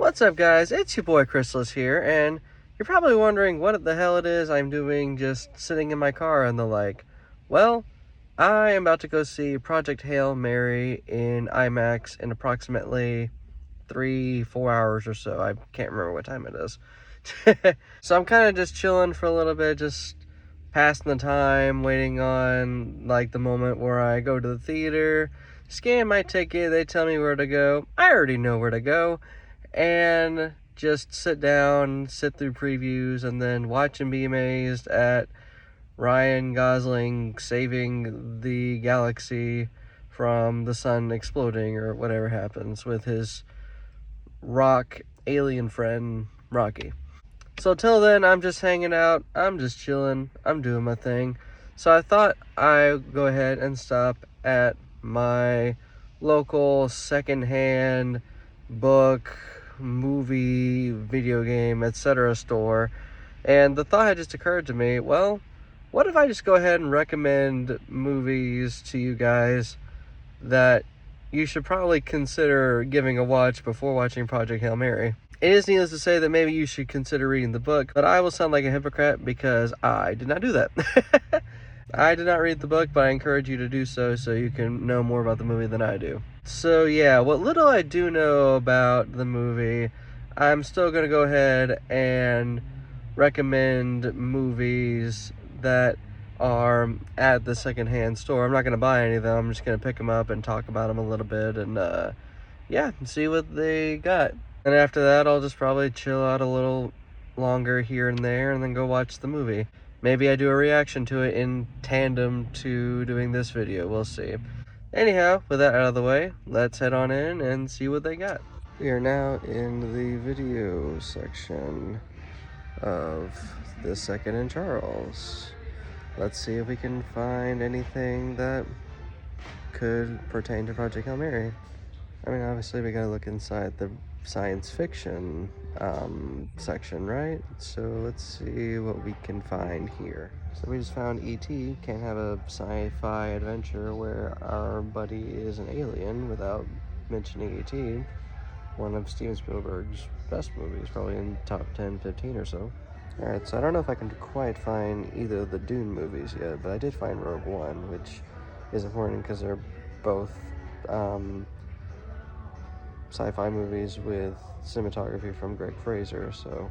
What's up, guys? It's your boy Chrysalis here, and you're probably wondering what the hell it is I'm doing just sitting in my car and the like. Well, I am about to go see Project Hail Mary in IMAX in approximately 3-4 hours or so. I can't remember what time it is. So I'm kind of just chilling for a little bit, just passing the time, waiting on like the moment where I go to the theater, scan my ticket, they tell me where to go. I already know where to go, and just sit down, sit through previews, and then watch and be amazed at Ryan Gosling saving the galaxy from the sun exploding or whatever happens with his rock alien friend Rocky. So till then, I'm just hanging out, I'm just chilling, I'm doing my thing. So I thought I'd go ahead and stop at my local secondhand book, movie, video game, etc. store. And the thought had just occurred to me, well, what if I just go ahead and recommend movies to you guys that you should probably consider giving a watch before watching Project Hail Mary? It is needless to say that maybe you should consider reading the book, but I will sound like a hypocrite because I did not do that. I did not read the book, but I encourage you to do so you can know more about the movie than I do. So yeah, what little I do know about the movie, I'm still going to go ahead and recommend movies that are at the secondhand store. I'm not going to buy any of them. I'm just going to pick them up and talk about them a little bit and yeah, see what they got. And after that, I'll just probably chill out a little longer here and there and then go watch the movie. Maybe I do a reaction to it in tandem to doing this video. We'll see. Anyhow, with that out of the way, let's head on in and see what they got. We are now in the video section of the Second and Charles. Let's see if we can find anything that could pertain to Project Hail Mary. I mean, obviously we gotta look inside the science fiction section, right? So let's see what we can find here. So we just found E.T. Can't have a sci-fi adventure where our buddy is an alien without mentioning E.T. One of Steven Spielberg's best movies, probably in top 10, 15 or so. Alright, so I don't know if I can quite find either of the Dune movies yet, but I did find Rogue One, which is important because they're both sci-fi movies with cinematography from Greg Fraser. So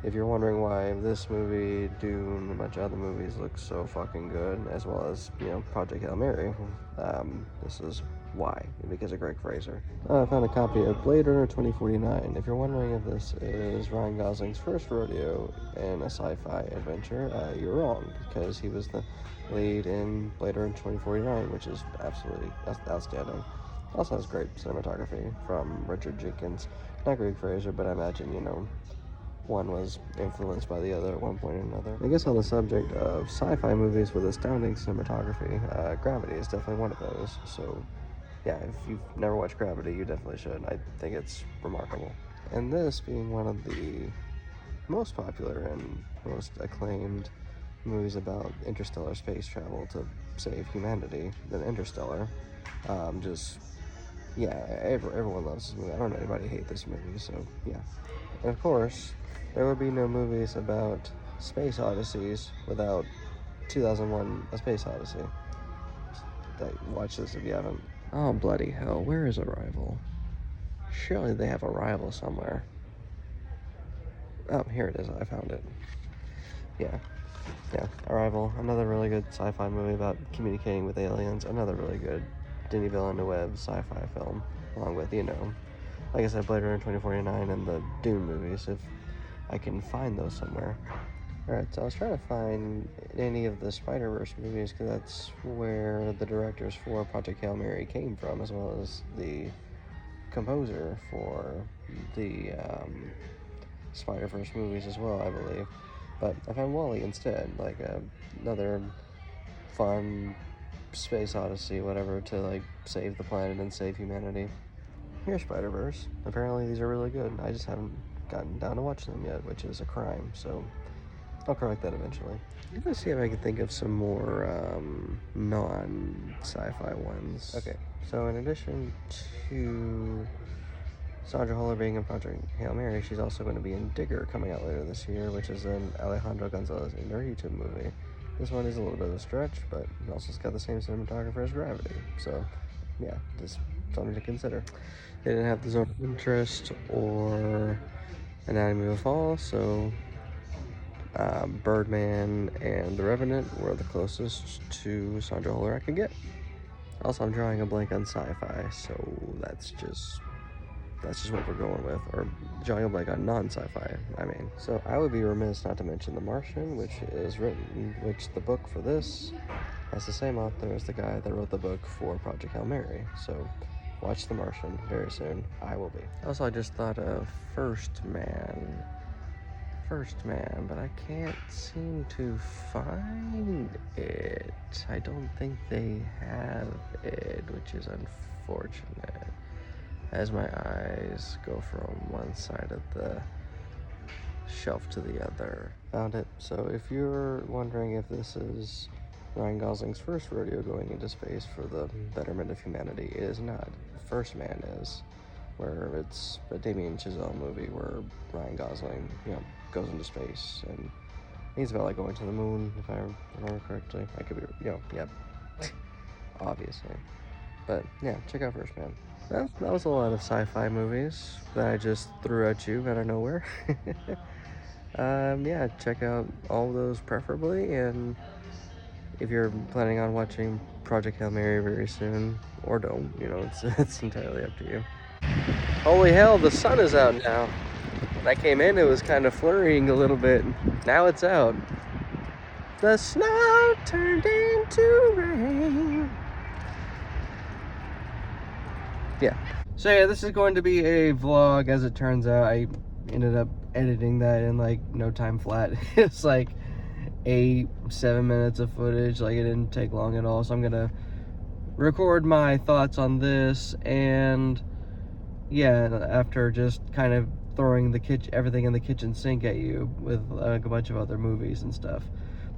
if you're wondering why this movie, Dune, a bunch of other movies look so fucking good, as well as, you know, Project Hail Mary, this is why, because of Greg Fraser. I found a copy of Blade Runner 2049. If you're wondering if this is Ryan Gosling's first rodeo in a sci-fi adventure, you're wrong, because he was the lead in Blade Runner 2049, which is absolutely outstanding. Also has great cinematography from Richard Jenkins. Not Greg Fraser, but I imagine, you know, one was influenced by the other at one point or another. I guess on the subject of sci-fi movies with astounding cinematography, Gravity is definitely one of those. So yeah, if you've never watched Gravity, you definitely should. I think it's remarkable. And this being one of the most popular and most acclaimed movies about interstellar space travel to save humanity, than Interstellar. Yeah, everyone loves this movie. I don't know anybody hate this movie, so yeah. And of course, there would be no movies about space odysseys without 2001: A Space Odyssey. Watch this if you haven't. Oh, bloody hell, where is Arrival? Surely they have Arrival somewhere. Oh, here it is, I found it. Yeah, Arrival, another really good sci-fi movie about communicating with aliens, another really good Denis Villeneuve sci-fi film, along with, you know, like I said, Blade Runner 2049 and the Dune movies, if I can find those somewhere. Alright, so I was trying to find any of the Spider-Verse movies, because that's where the directors for Project Hail Mary came from, as well as the composer for the Spider-Verse movies as well, I believe. But I found WALL-E instead, like another fun space odyssey, whatever, to like save the planet and save humanity. Here's Spider-Verse. Apparently these are really good. I just haven't gotten down to watch them yet, which is a crime, so I'll correct that eventually. Let's see if I can think of some more non-sci-fi ones. Okay, so in addition to Sandra Huller being in Project Hail Mary, she's also going to be in Digger coming out later this year, which is an Alejandro Gonzalez Iñárritu movie. This one is a little bit of a stretch, but it also has got the same cinematographer as Gravity. So, yeah, just something to consider. They didn't have the Zone of Interest or Anatomy of a Fall, so Birdman and The Revenant were the closest to Sandra Huller I could get. Also, I'm drawing a blank on sci-fi, so that's just what we're going with, or drawing a blank on non-sci-fi, I mean. So I would be remiss not to mention The Martian, which the book for this has the same author as the guy that wrote the book for Project Hail Mary. So watch The Martian very soon. I will be. Also, I just thought of First Man, but I can't seem to find it. I don't think they have it, which is unfortunate, as my eyes go from one side of the shelf to the other. Found it. So if you're wondering if this is Ryan Gosling's first rodeo going into space for the betterment of humanity, it is not. First Man is, where it's a Damien Chazelle movie where Ryan Gosling, goes into space, and he's about like going to the moon, if I remember correctly. I could be, obviously. But yeah, check out First Man. That was a lot of sci-fi movies that I just threw at you out of nowhere. Yeah, check out all of those preferably, and if you're planning on watching Project Hail Mary very soon, or don't, it's entirely up to you. Holy hell, the sun is out now. When I came in, it was kind of flurrying a little bit. Now it's out. The snow turned into rain. Yeah. So yeah, this is going to be a vlog, as it turns out. I ended up editing that in like no time flat. It's like 7 minutes of footage. Like, it didn't take long at all. So I'm gonna record my thoughts on this, and yeah, after just kind of throwing everything in the kitchen sink at you with a bunch of other movies and stuff.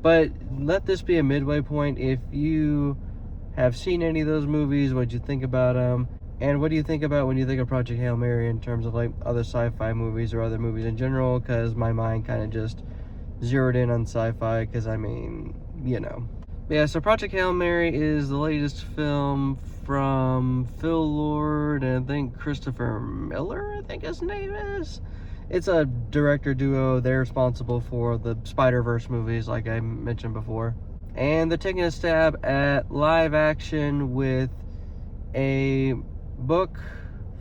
But let this be a midway point. If you have seen any of those movies, what'd you think about them? And what do you think about when you think of Project Hail Mary in terms of like other sci-fi movies or other movies in general? Because my mind kind of just zeroed in on sci-fi, because I mean, Yeah, so Project Hail Mary is the latest film from Phil Lord and I think Christopher Miller, I think his name is. It's a director duo. They're responsible for the Spider-Verse movies, like I mentioned before. And they're taking a stab at live action with a book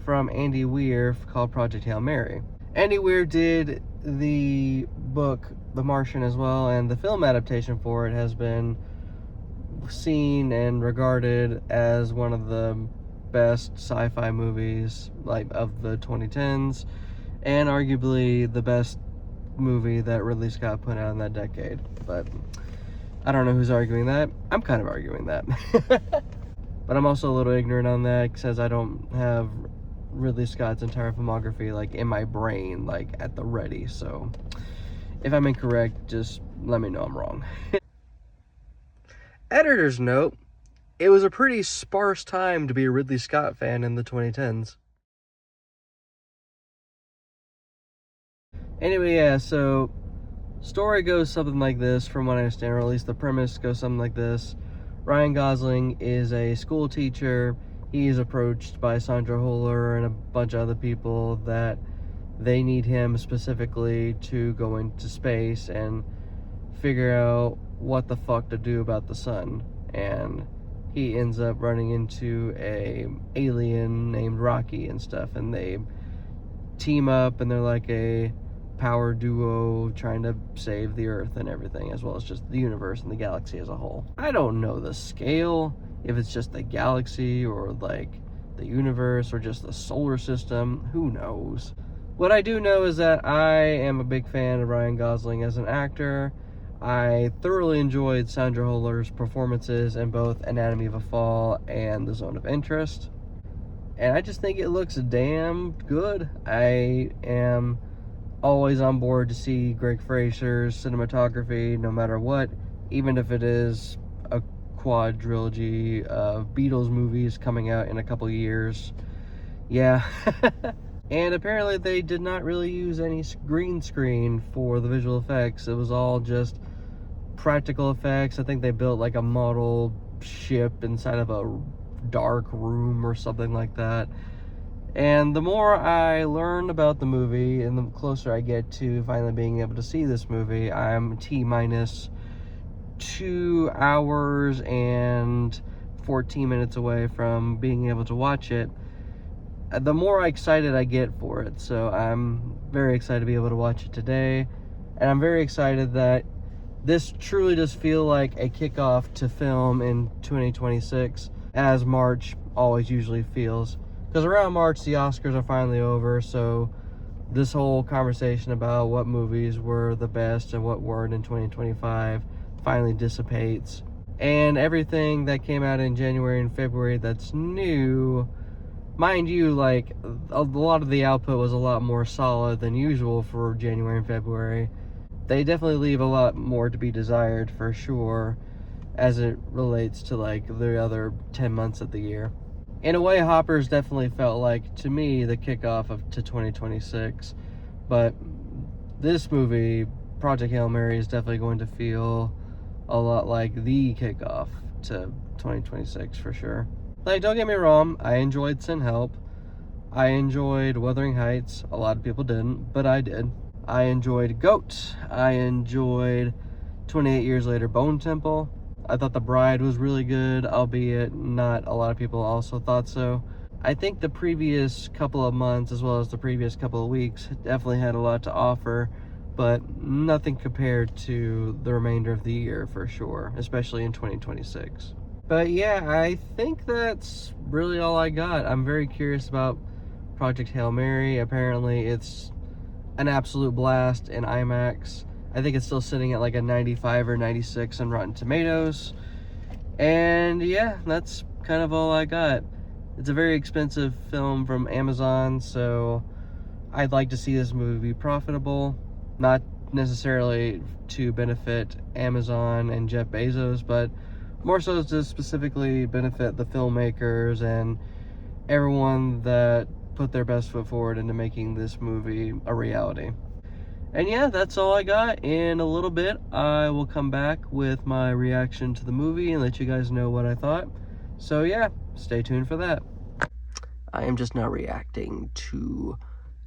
from Andy Weir called Project Hail Mary. Andy Weir did the book The Martian as well, and the film adaptation for it has been seen and regarded as one of the best sci-fi movies like of the 2010s, and arguably the best movie that Ridley Scott put out in that decade. But I don't know who's arguing that. I'm kind of arguing that. But I'm also a little ignorant on that, because I don't have Ridley Scott's entire filmography like in my brain, like at the ready. So if I'm incorrect, just let me know I'm wrong. Editor's note: it was a pretty sparse time to be a Ridley Scott fan in the 2010s. Anyway, yeah, so story goes something like this, from what I understand, or at least the premise goes something like this. Ryan Gosling is a school teacher. He is approached by Sandra Huller and a bunch of other people that they need him specifically to go into space and figure out what the fuck to do about the sun. And he ends up running into a alien named Rocky and stuff, and they team up, and they're like a power duo trying to save the Earth and everything, as well as just the universe and the galaxy as a whole. I don't know the scale, if it's just the galaxy or like the universe or just the solar system, who knows. What I do know is that I am a big fan of Ryan Gosling as an actor. I thoroughly enjoyed Sandra Huller's performances in both Anatomy of a Fall and The Zone of Interest, and I just think it looks damn good. I am always on board to see Greg Fraser's cinematography, no matter what, even if it is a quadrilogy of Beatles movies coming out in a couple years. Yeah. And apparently they did not really use any green screen for the visual effects. It was all just practical effects. I think they built like a model ship inside of a dark room or something like that. And the more I learn about the movie and the closer I get to finally being able to see this movie, I'm T-minus 2 hours and 14 minutes away from being able to watch it. The more excited I get for it. So I'm very excited to be able to watch it today. And I'm very excited that this truly does feel like a kickoff to film in 2026, as March always usually feels. Because around March, the Oscars are finally over, so this whole conversation about what movies were the best and what weren't in 2025 finally dissipates. And everything that came out in January and February that's new, mind you, like, a lot of the output was a lot more solid than usual for January and February. They definitely leave a lot more to be desired, for sure, as it relates to, like, the other 10 months of the year. In a way, Hoppers definitely felt like, to me, the kickoff to 2026. But this movie, Project Hail Mary, is definitely going to feel a lot like the kickoff to 2026, for sure. Like, don't get me wrong, I enjoyed Sin Help. I enjoyed Wuthering Heights. A lot of people didn't, but I did. I enjoyed Goat. I enjoyed 28 Years Later, Bone Temple. I thought The Bride was really good, albeit not a lot of people also thought so. I think the previous couple of months, as well as the previous couple of weeks, definitely had a lot to offer, but nothing compared to the remainder of the year, for sure, especially in 2026. But yeah, I think that's really all I got. I'm very curious about Project Hail Mary. Apparently it's an absolute blast in IMAX. I think it's still sitting at like a 95 or 96 on Rotten Tomatoes. And yeah, that's kind of all I got. It's a very expensive film from Amazon, so I'd like to see this movie be profitable. Not necessarily to benefit Amazon and Jeff Bezos, but more so to specifically benefit the filmmakers and everyone that put their best foot forward into making this movie a reality. And yeah, that's all I got. In a little bit, I will come back with my reaction to the movie and let you guys know what I thought. So yeah, stay tuned for that. I am just now reacting to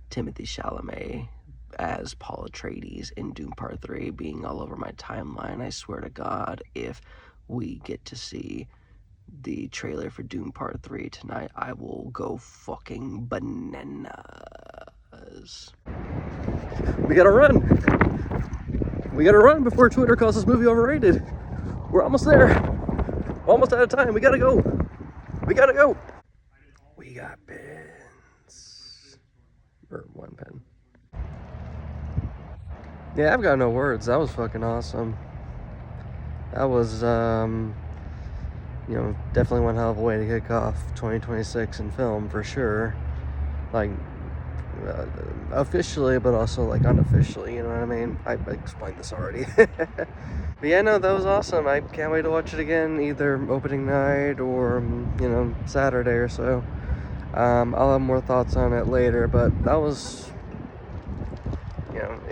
Timothy Chalamet as Paul Atreides in Doom Part 3 being all over my timeline. I swear to God, if we get to see the trailer for Doom Part 3 tonight, I will go fucking bananas. We gotta run! We gotta run before Twitter calls this movie overrated. We're almost there. We're almost out of time. We gotta go. We gotta go. We got pens. Or one pen. Yeah, I've got no words. That was fucking awesome. That was, definitely one hell of a way to kick off 2026 in film, for sure. Like, officially, but also, like, unofficially, you know what I mean? I explained this already. But yeah, no, that was awesome. I can't wait to watch it again, either opening night or, Saturday or so. I'll have more thoughts on it later, but that was,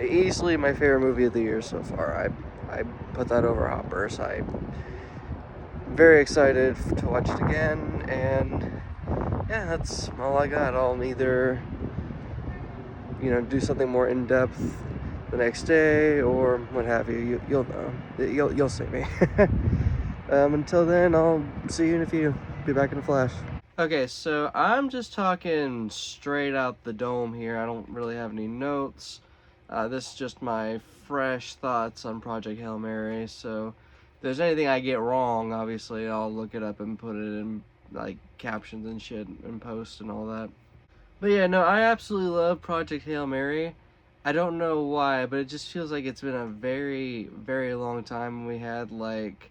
easily my favorite movie of the year so far. I put that over Hoppers. I'm very excited to watch it again, and yeah, that's all I got. I'll either, do something more in-depth the next day or what have you. You'll know. You'll see me. Until then, I'll see you in a few. Be back in a flash. Okay, so I'm just talking straight out the dome here. I don't really have any notes. This is just my fresh thoughts on Project Hail Mary. So if there's anything I get wrong, obviously I'll look it up and put it in like captions and shit and post and all that. But yeah, no, I absolutely love Project Hail Mary. I don't know why, but it just feels like it's been a very, very long time we had like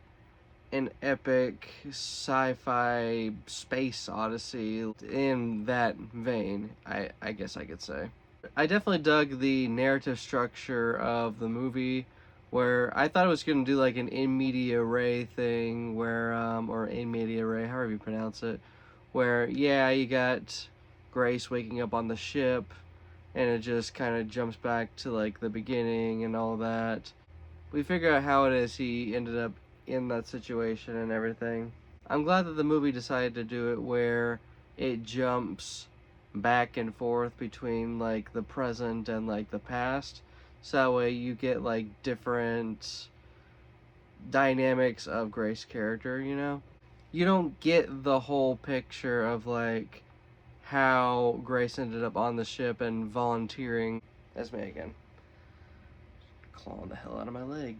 an epic sci-fi space odyssey in that vein, I guess I could say. I definitely dug the narrative structure of the movie, where I thought it was going to do like an in media res thing, where, or in media res, however you pronounce it, where, yeah, you got Grace waking up on the ship, and it just kind of jumps back to like the beginning and all that. We figure out how it is he ended up in that situation and everything. I'm glad that the movie decided to do it where it jumps back and forth between like the present and like the past, so that way you get like different dynamics of Grace's character, you know? You don't get the whole picture of like how Grace ended up on the ship and volunteering as Megan. Clawing the hell out of my leg.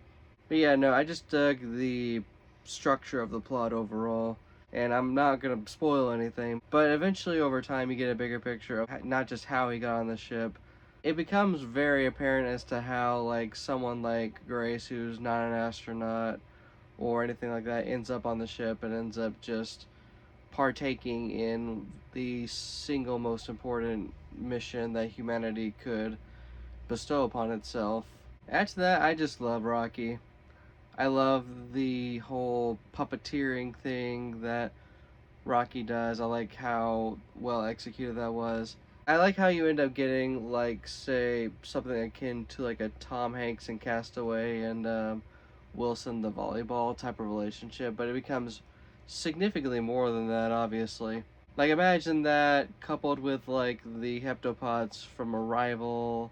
But yeah, no, I just dug the structure of the plot overall, and I'm not gonna spoil anything, but eventually over time you get a bigger picture of not just how he got on the ship. It becomes very apparent as to how like someone like Grace, who's not an astronaut or anything like that, ends up on the ship and ends up just partaking in the single most important mission that humanity could bestow upon itself. After that, I just love Rocky. I love the whole puppeteering thing that Rocky does. I like how well executed that was. I like how you end up getting, like, say, something akin to like a Tom Hanks and Castaway and Wilson the volleyball type of relationship, but it becomes significantly more than that, obviously. Like, imagine that coupled with like the heptapods from Arrival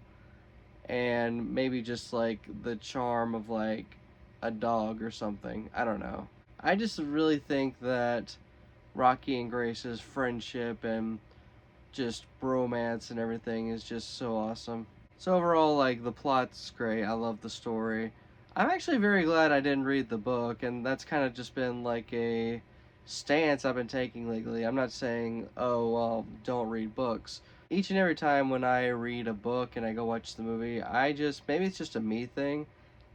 and maybe just like the charm of like a dog or something. I don't know. I just really think that Rocky and Grace's friendship and just bromance and everything is just so awesome. So overall, like, the plot's great. I love the story. I'm actually very glad I didn't read the book, and that's kind of just been like a stance I've been taking lately. I'm not saying, oh, well, don't read books. Each and every time when I read a book and I go watch the movie, I just, maybe it's just a me thing,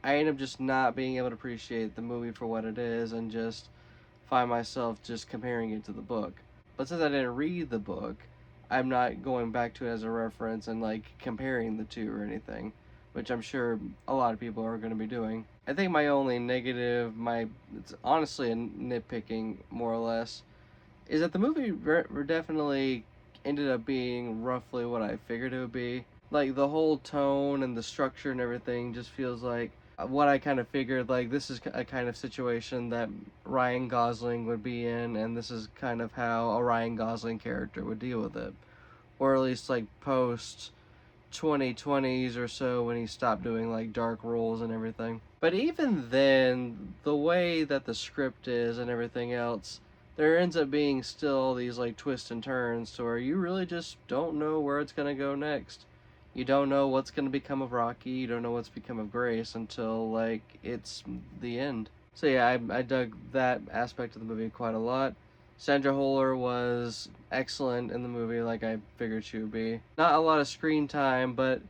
I end up just not being able to appreciate the movie for what it is and just find myself just comparing it to the book. But since I didn't read the book, I'm not going back to it as a reference and like comparing the two or anything, which I'm sure a lot of people are going to be doing. I think my only negative, it's honestly a nitpicking more or less, is that the movie definitely ended up being roughly what I figured it would be. Like, the whole tone and the structure and everything just feels like what I kind of figured. Like, this is a kind of situation that Ryan Gosling would be in, and this is kind of how a Ryan Gosling character would deal with it. Or at least, like, post 2020s or so, when he stopped doing like dark roles and everything. But even then, the way that the script is and everything else, there ends up being still these like twists and turns to where you really just don't know where it's gonna go next. You don't know what's gonna become of Rocky, you don't know what's become of Grace until like it's the end. So yeah, I dug that aspect of the movie quite a lot. Sandra Holler was excellent in the movie, like I figured she would be. Not a lot of screen time, but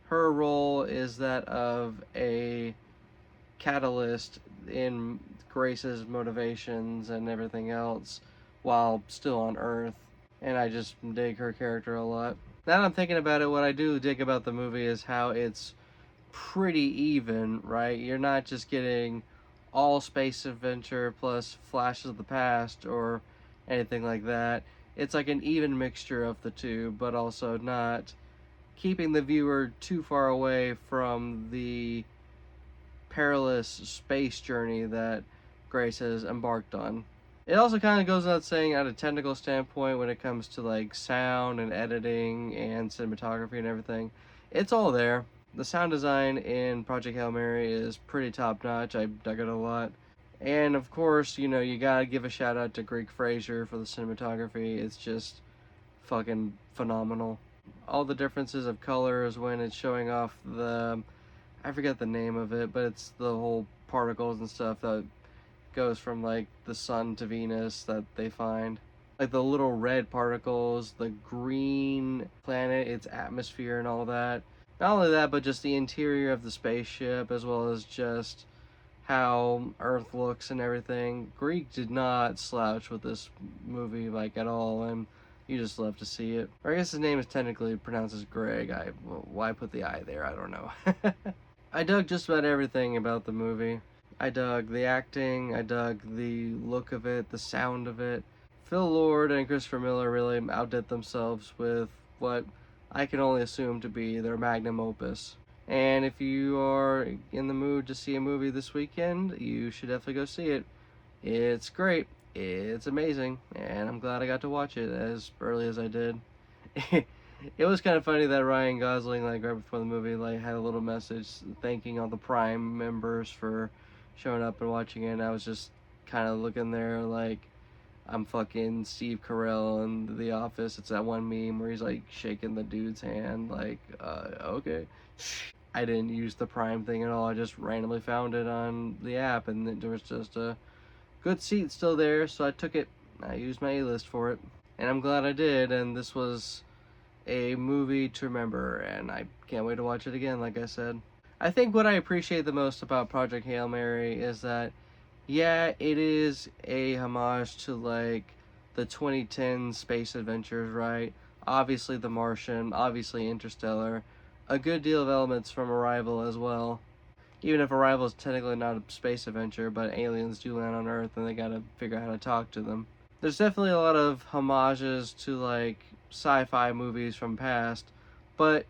her role is that of a catalyst in Grace's motivations and everything else while still on Earth. And I just dig her character a lot. Now that I'm thinking about it, what I do dig about the movie is how it's pretty even, right? You're not just getting all space adventure plus flashes of the past or anything like that. It's like an even mixture of the two, but also not keeping the viewer too far away from the perilous space journey that Grace has embarked on. It also kind of goes without saying, at a technical standpoint, when it comes to like sound and editing and cinematography and everything, it's all there. The sound design in Project Hail Mary is pretty top notch. I dug it a lot. And of course, you know, you gotta give a shout out to Greig Fraser for the cinematography. It's just fucking phenomenal. All the differences of colors when it's showing off the, I forget the name of it, but it's the whole particles and stuff that goes from like the sun to Venus that they find. Like the little red particles, the green planet, its atmosphere and all that. Not only that, but just the interior of the spaceship, as well as just how Earth looks and everything. Greig did not slouch with this movie like at all, and you just love to see it. Or I guess his name is technically pronounced as Greg. Why put the I there? I don't know. I dug just about everything about the movie. I dug the acting, I dug the look of it, the sound of it. Phil Lord and Christopher Miller really outdid themselves with what I can only assume to be their magnum opus. And if you are in the mood to see a movie this weekend, you should definitely go see it. It's great. It's amazing, and I'm glad I got to watch it as early as I did. It was kind of funny that Ryan Gosling, like right before the movie, like had a little message thanking all the Prime members for showing up and watching it. And I was just kind of looking there like I'm fucking Steve Carell in The Office. It's that one meme where he's like shaking the dude's hand, like, okay. I didn't use the Prime thing at all. I just randomly found it on the app, and there was just a good seat still there, so I took it. I used my A-list for it, and I'm glad I did. And this was a movie to remember, and I can't wait to watch it again, like I said. I think what I appreciate the most about Project Hail Mary is that, yeah, it is a homage to, like, the 2010 space adventures, right? Obviously The Martian, obviously Interstellar, a good deal of elements from Arrival as well. Even if Arrival is technically not a space adventure, but aliens do land on Earth and they gotta figure out how to talk to them. There's definitely a lot of homages to, like, sci-fi movies from past, but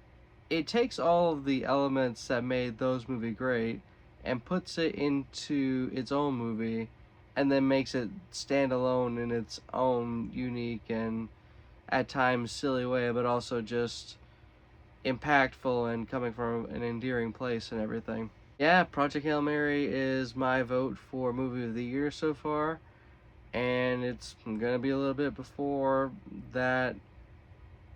it takes all of the elements that made those movies great and puts it into its own movie, and then makes it stand alone in its own unique and at times silly way, but also just impactful and coming from an endearing place and everything. Yeah, Project Hail Mary is my vote for movie of the year so far, and it's gonna be a little bit before that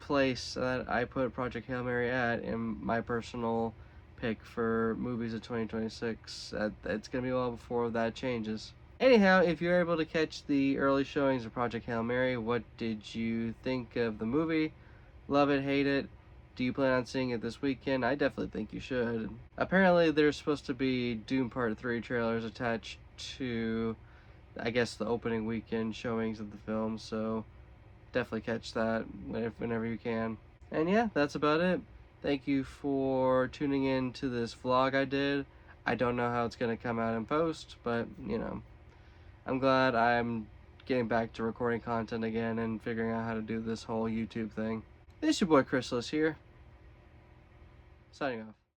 place that I put Project Hail Mary at in my personal pick for movies of 2026. It's gonna be well before that changes. Anyhow, if you're able to catch the early showings of Project Hail Mary, what did you think of the movie? Love it, hate it? Do you plan on seeing it this weekend? I definitely think you should. Apparently, there's supposed to be Doom Part 3 trailers attached to, I guess, the opening weekend showings of the film, so definitely catch that whenever you can. And yeah, that's about it. Thank you for tuning in to this vlog I did. I don't know how it's going to come out in post, but, you know, I'm glad I'm getting back to recording content again and figuring out how to do this whole YouTube thing. This is your boy Chrysalis here, signing off.